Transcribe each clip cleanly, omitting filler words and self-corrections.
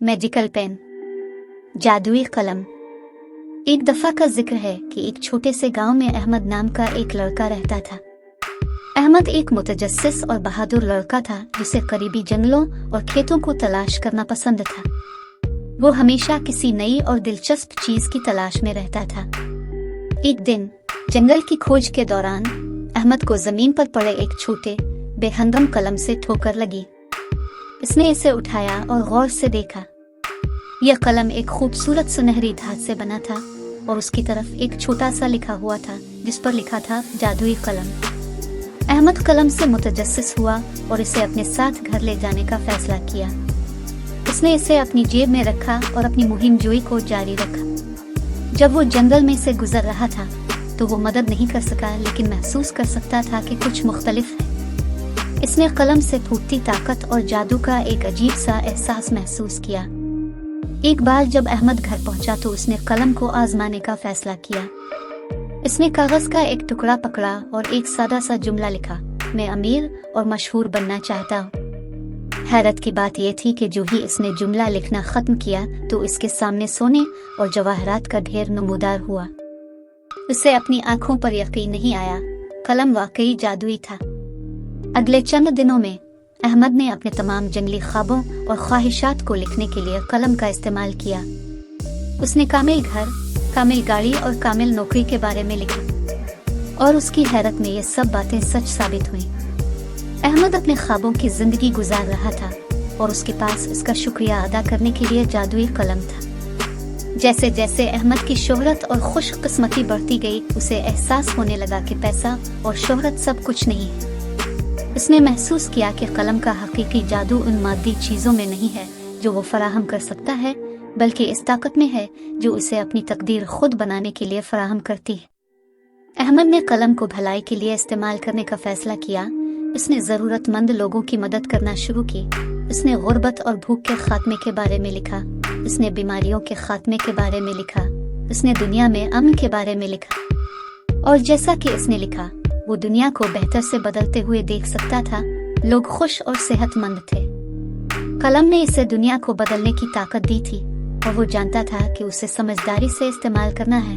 Magical pen, जादुई कलम। एक दफा का जिक्र है कि एक छोटे से गांव में अहमद नाम का एक लड़का रहता था। अहमद एक मुतजस्सिस और बहादुर लड़का था जिसे करीबी जंगलों और खेतों को तलाश करना पसंद था। वो हमेशा किसी नई और दिलचस्प चीज की तलाश में रहता था। एक दिन जंगल की खोज के दौरान अहमद को जमीन पर पड़े एक छोटे बेहंगम कलम से ठोकर लगी। इसने इसे उठाया और गौर से देखा। यह कलम एक खूबसूरत सुनहरी धात से बना था और उसकी तरफ एक छोटा सा लिखा हुआ था जिस पर लिखा था जादुई कलम। अहमद कलम से मुतजस्सिस हुआ और इसे अपने साथ घर ले जाने का फैसला किया। उसने इसे अपनी जेब में रखा और अपनी मुहिम जोई को जारी रखा। जब वो जंगल में से गुजर रहा था तो वो मदद नहीं कर सका, लेकिन महसूस कर सकता था कि कुछ मुख्तलिफ है। इसने कलम से फूटती ताकत और जादू का एक अजीब सा एहसास महसूस किया। एक बार जब अहमद घर पहुंचा तो उसने कलम को आजमाने का फैसला किया। इसने कागज का एक टुकड़ा पकड़ा और एक सादा सा जुमला लिखा, मैं अमीर और मशहूर बनना चाहता हूँ। हैरत की बात यह थी कि जो ही इसने जुमला लिखना खत्म किया तो इसके सामने सोने और जवाहरात का ढेर नमूदार हुआ। उसे अपनी आंखों पर यकीन नहीं आया, कलम वाकई जादुई था। अगले चंद दिनों में अहमद ने अपने तमाम जंगली ख्वाबों और ख्वाहिशात को लिखने के लिए कलम का इस्तेमाल किया। उसने कामिल घर, कामिल गाड़ी और कामिल नौकरी के बारे में लिखा और उसकी हैरत में ये सब बातें सच साबित हुईं। अहमद अपने ख्वाबों की जिंदगी गुजार रहा था और उसके पास इसका शुक्रिया अदा करने के लिए जादुई कलम था। जैसे जैसे अहमद की शोहरत और खुशकिस्मती बढ़ती गई, उसे एहसास होने लगा कि पैसा और शोहरत सब कुछ नहीं है। उसने महसूस किया कि कलम का हकीकी जादू उन मादी चीज़ों में नहीं है जो वो फराहम कर सकता है, बल्कि इस ताकत में है जो उसे अपनी तकदीर खुद बनाने के लिए फराहम करती है। अहमद ने कलम को भलाई के लिए इस्तेमाल करने का फैसला किया। उसने ज़रूरतमंद लोगों की मदद करना शुरू की। उसने गुर्बत और भूख के खात्मे के बारे में लिखा। उसने बीमारियों के खात्मे के बारे में लिखा। उसने दुनिया में अमन के बारे में लिखा। और जैसा कि इसने लिखा, वो दुनिया को बेहतर से बदलते हुए देख सकता था। लोग खुश और सेहतमंद थे। कलम ने इसे दुनिया को बदलने की ताकत दी थी और वो जानता था कि उसे समझदारी से इस्तेमाल करना है।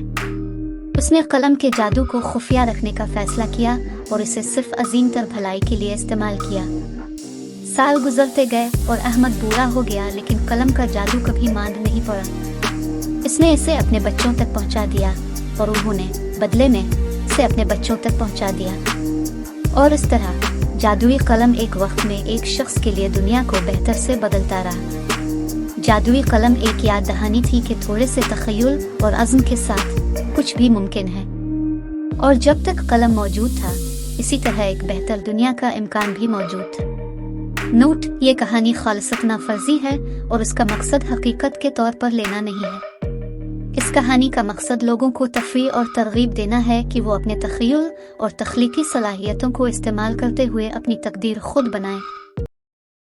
उसने कलम के जादू को खुफिया रखने का फैसला किया और इसे सिर्फ अजीम तर भलाई के लिए इस्तेमाल किया। साल गुजरते गए और अहमद बूढ़ा हो गया, लेकिन कलम का जादू कभी मांद नहीं पड़ा। इसने इसे अपने बच्चों तक पहुंचा दिया और उन्होंने बदले में इसे अपने बच्चों तक पहुंचा दिया। और इस तरह जादुई कलम एक वक्त में एक शख्स के लिए दुनिया को बेहतर से बदलता रहा। जादुई कलम एक याद दहानी थी कि थोड़े से तखय्युल और अज़्म के साथ कुछ भी मुमकिन है। और जब तक कलम मौजूद था, इसी तरह एक बेहतर दुनिया का इम्कान भी मौजूद था। नोट: ये कहानी खालिसतन फर्जी है और उसका मकसद हकीकत के तौर पर लेना नहीं है। इस कहानी का मकसद लोगों को तफरीह और तरगीब देना है कि वो अपने तखय्युल और तख्लीकी सलाहियतों को इस्तेमाल करते हुए अपनी तकदीर खुद बनाएं।